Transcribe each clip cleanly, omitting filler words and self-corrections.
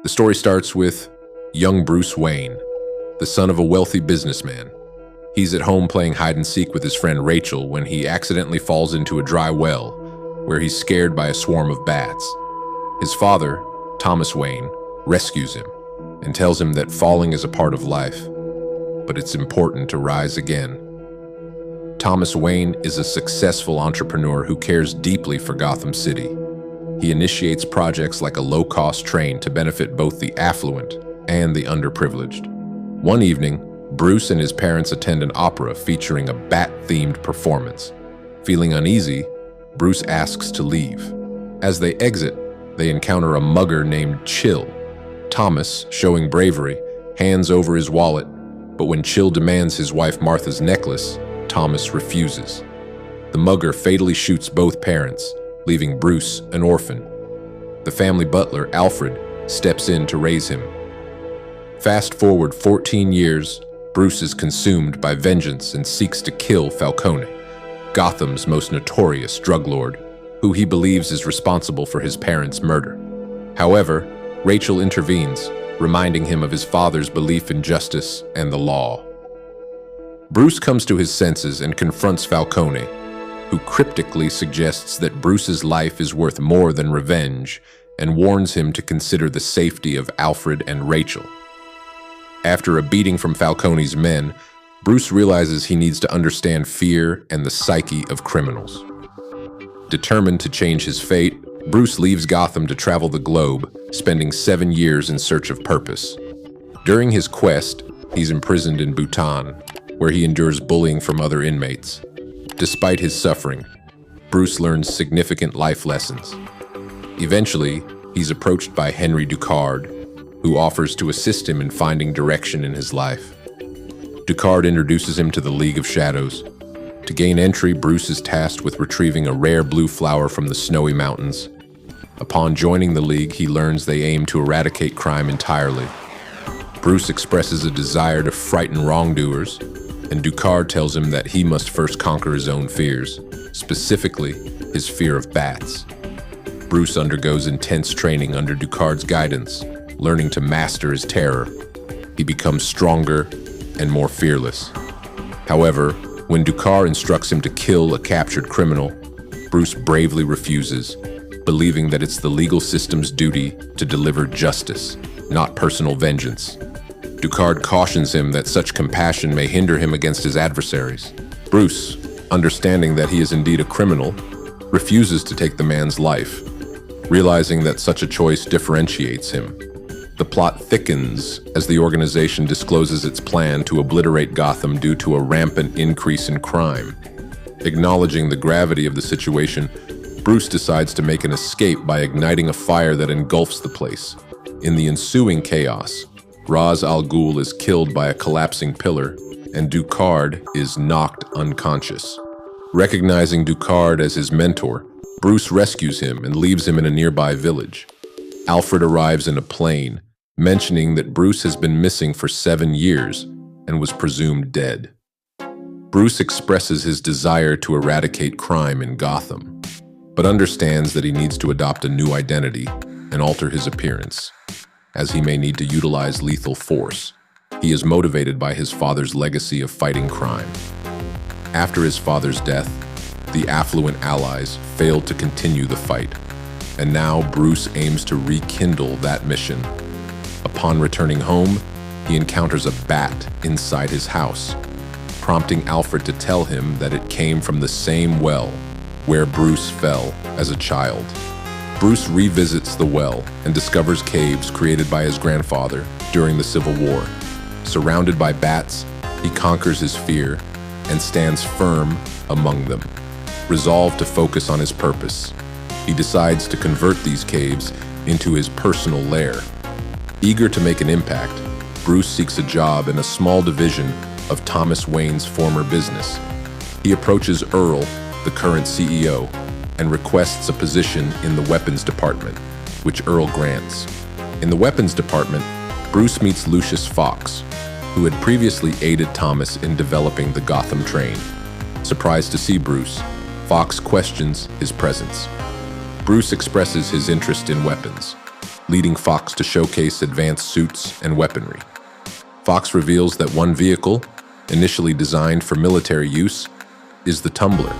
The story starts with young Bruce Wayne, the son of a wealthy businessman. He's at home playing hide and seek with his friend Rachel when he accidentally falls into a dry well, where he's scared by a swarm of bats. His father, Thomas Wayne, rescues him and tells him that falling is a part of life, but it's important to rise again. Thomas Wayne is a successful entrepreneur who cares deeply for Gotham City. He initiates projects like a low-cost train to benefit both the affluent and the underprivileged. One evening, Bruce and his parents attend an opera featuring a bat-themed performance. Feeling uneasy, Bruce asks to leave. As they exit, they encounter a mugger named Chill. Thomas, showing bravery, hands over his wallet, but when Chill demands his wife Martha's necklace, Thomas refuses. The mugger fatally shoots both parents, leaving Bruce an orphan. The family butler, Alfred, steps in to raise him. Fast forward 14 years, Bruce is consumed by vengeance and seeks to kill Falcone, Gotham's most notorious drug lord, who he believes is responsible for his parents' murder. However, Rachel intervenes, reminding him of his father's belief in justice and the law. Bruce comes to his senses and confronts Falcone, who cryptically suggests that Bruce's life is worth more than revenge and warns him to consider the safety of Alfred and Rachel. After a beating from Falcone's men, Bruce realizes he needs to understand fear and the psyche of criminals. Determined to change his fate, Bruce leaves Gotham to travel the globe, spending 7 years in search of purpose. During his quest, he's imprisoned in Bhutan, where he endures bullying from other inmates. Despite his suffering, Bruce learns significant life lessons. Eventually, he's approached by Henry Ducard, who offers to assist him in finding direction in his life. Ducard introduces him to the League of Shadows. To gain entry, Bruce is tasked with retrieving a rare blue flower from the snowy mountains. Upon joining the League, he learns they aim to eradicate crime entirely. Bruce expresses a desire to frighten wrongdoers, and Ducard tells him that he must first conquer his own fears, specifically his fear of bats. Bruce undergoes intense training under Ducard's guidance, learning to master his terror. He becomes stronger and more fearless. However, when Ducard instructs him to kill a captured criminal, Bruce bravely refuses, believing that it's the legal system's duty to deliver justice, not personal vengeance. Ducard cautions him that such compassion may hinder him against his adversaries. Bruce, understanding that he is indeed a criminal, refuses to take the man's life, realizing that such a choice differentiates him. The plot thickens as the organization discloses its plan to obliterate Gotham due to a rampant increase in crime. Acknowledging the gravity of the situation, Bruce decides to make an escape by igniting a fire that engulfs the place. In the ensuing chaos, Ra's al Ghul is killed by a collapsing pillar, and Ducard is knocked unconscious. Recognizing Ducard as his mentor, Bruce rescues him and leaves him in a nearby village. Alfred arrives in a plane, mentioning that Bruce has been missing for 7 years and was presumed dead. Bruce expresses his desire to eradicate crime in Gotham, but understands that he needs to adopt a new identity and alter his appearance, as he may need to utilize lethal force. He is motivated by his father's legacy of fighting crime. After his father's death, the affluent allies failed to continue the fight, and now Bruce aims to rekindle that mission. Upon returning home, he encounters a bat inside his house, prompting Alfred to tell him that it came from the same well where Bruce fell as a child. Bruce revisits the well and discovers caves created by his grandfather during the Civil War. Surrounded by bats, he conquers his fear and stands firm among them. Resolved to focus on his purpose, he decides to convert these caves into his personal lair. Eager to make an impact, Bruce seeks a job in a small division of Thomas Wayne's former business. He approaches Earl, the current CEO, and requests a position in the weapons department, which Earl grants. In the weapons department, Bruce meets Lucius Fox, who had previously aided Thomas in developing the Gotham train. Surprised to see Bruce, Fox questions his presence. Bruce expresses his interest in weapons. leading Fox to showcase advanced suits and weaponry. Fox reveals that one vehicle, initially designed for military use, is the Tumbler,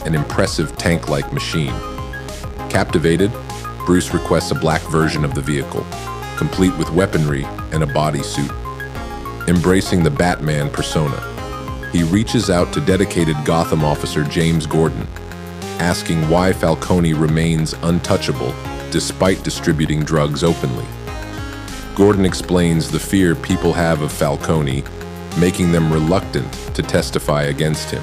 an impressive tank-like machine. Captivated, Bruce requests a black version of the vehicle, complete with weaponry and a bodysuit. Embracing the Batman persona, he reaches out to dedicated Gotham officer James Gordon, asking why Falcone remains untouchable despite distributing drugs openly. Gordon explains the fear people have of Falcone, making them reluctant to testify against him.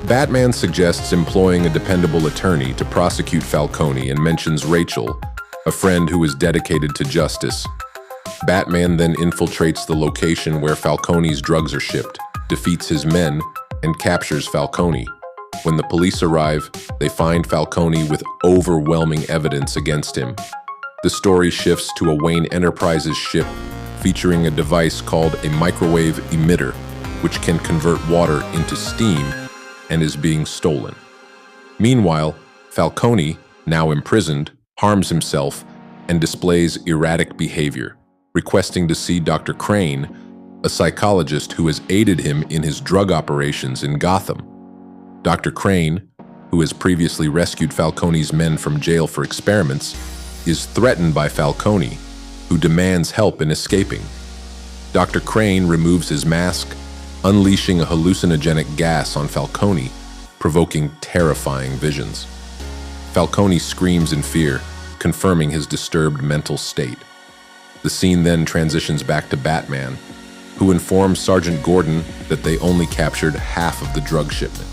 Batman suggests employing a dependable attorney to prosecute Falcone and mentions Rachel, a friend who is dedicated to justice. Batman then infiltrates the location where Falcone's drugs are shipped, defeats his men, and captures Falcone. When the police arrive, they find Falcone with overwhelming evidence against him. The story shifts to a Wayne Enterprises ship featuring a device called a microwave emitter, which can convert water into steam and is being stolen. Meanwhile, Falcone, now imprisoned, harms himself and displays erratic behavior, requesting to see Dr. Crane, a psychologist who has aided him in his drug operations in Gotham. Dr. Crane, who has previously rescued Falcone's men from jail for experiments, is threatened by Falcone, who demands help in escaping. Dr. Crane removes his mask, unleashing a hallucinogenic gas on Falcone, provoking terrifying visions. Falcone screams in fear, confirming his disturbed mental state. The scene then transitions back to Batman, who informs Sergeant Gordon that they only captured half of the drug shipment.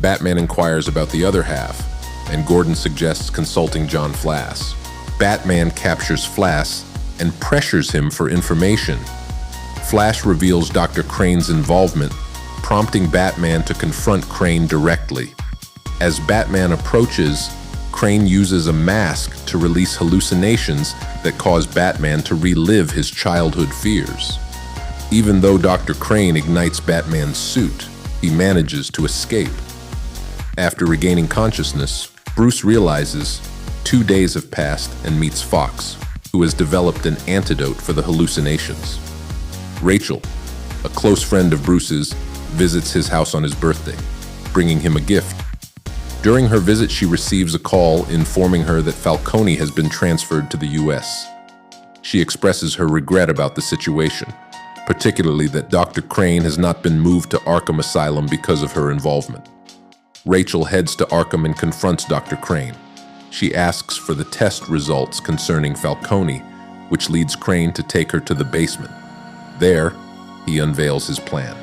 Batman inquires about the other half, and Gordon suggests consulting John Flass. Batman captures Flass and pressures him for information. Flash reveals Dr. Crane's involvement, prompting Batman to confront Crane directly. As Batman approaches, Crane uses a mask to release hallucinations that cause Batman to relive his childhood fears. Even though Dr. Crane ignites Batman's suit, he manages to escape. After regaining consciousness, Bruce realizes 2 days have passed and meets Fox, who has developed an antidote for the hallucinations. Rachel, a close friend of Bruce's, visits his house on his birthday, bringing him a gift. During her visit, she receives a call informing her that Falcone has been transferred to the US. She expresses her regret about the situation, particularly that Dr. Crane has not been moved to Arkham Asylum because of her involvement. Rachel heads to Arkham and confronts Dr. Crane. She asks for the test results concerning Falcone, which leads Crane to take her to the basement. There, he unveils his plan.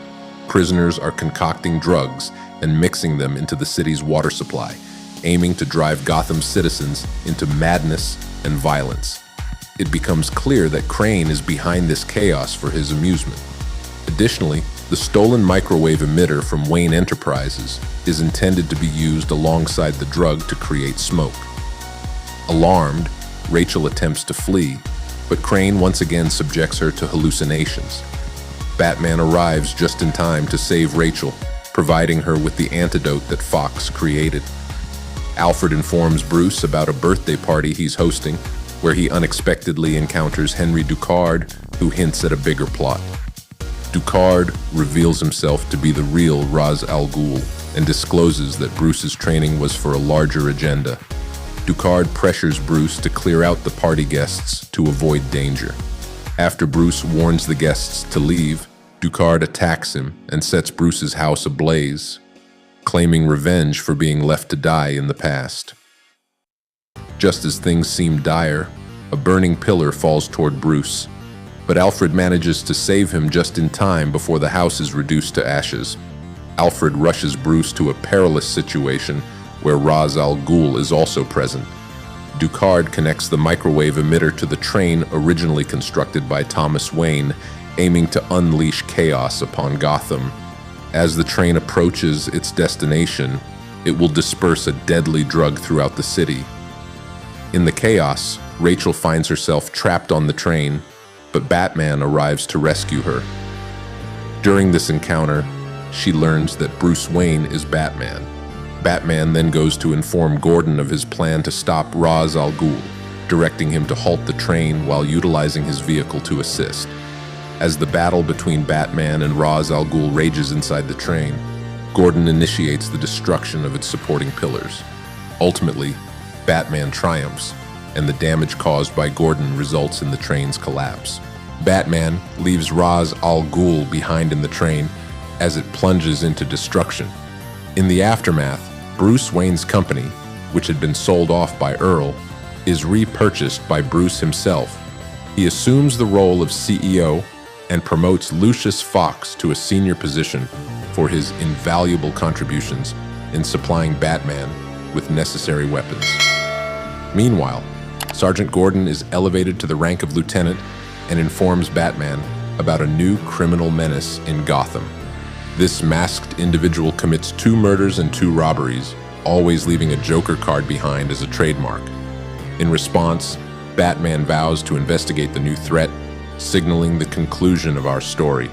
Prisoners are concocting drugs and mixing them into the city's water supply, aiming to drive Gotham's citizens into madness and violence. It becomes clear that Crane is behind this chaos for his amusement. Additionally, the stolen microwave emitter from Wayne Enterprises is intended to be used alongside the drug to create smoke. Alarmed, Rachel attempts to flee, but Crane once again subjects her to hallucinations. Batman arrives just in time to save Rachel, providing her with the antidote that Fox created. Alfred informs Bruce about a birthday party he's hosting, where he unexpectedly encounters Henry Ducard, who hints at a bigger plot. Ducard reveals himself to be the real Ra's al Ghul and discloses that Bruce's training was for a larger agenda. Ducard pressures Bruce to clear out the party guests to avoid danger. After Bruce warns the guests to leave, Ducard attacks him and sets Bruce's house ablaze, claiming revenge for being left to die in the past. Just as things seem dire, a burning pillar falls toward Bruce, but Alfred manages to save him just in time before the house is reduced to ashes. Alfred rushes Bruce to a perilous situation where Ra's al Ghul is also present. Ducard connects the microwave emitter to the train originally constructed by Thomas Wayne, aiming to unleash chaos upon Gotham. As the train approaches its destination, it will disperse a deadly drug throughout the city. In the chaos, Rachel finds herself trapped on the train, but Batman arrives to rescue her. During this encounter, she learns that Bruce Wayne is Batman. Batman then goes to inform Gordon of his plan to stop Ra's al Ghul. directing him to halt the train while utilizing his vehicle to assist. As the battle between Batman and Ra's al Ghul rages inside the train, Gordon initiates the destruction of its supporting pillars. Ultimately, Batman triumphs, and the damage caused by Gordon results in the train's collapse. Batman leaves Ra's al Ghul behind in the train as it plunges into destruction. In the aftermath, Bruce Wayne's company, which had been sold off by Earl, is repurchased by Bruce himself. He assumes the role of CEO and promotes Lucius Fox to a senior position for his invaluable contributions in supplying Batman with necessary weapons. Meanwhile, Sergeant Gordon is elevated to the rank of lieutenant and informs Batman about a new criminal menace in Gotham. This masked individual commits 2 murders and 2 robberies, always leaving a Joker card behind as a trademark. In response, Batman vows to investigate the new threat, signaling the conclusion of our story.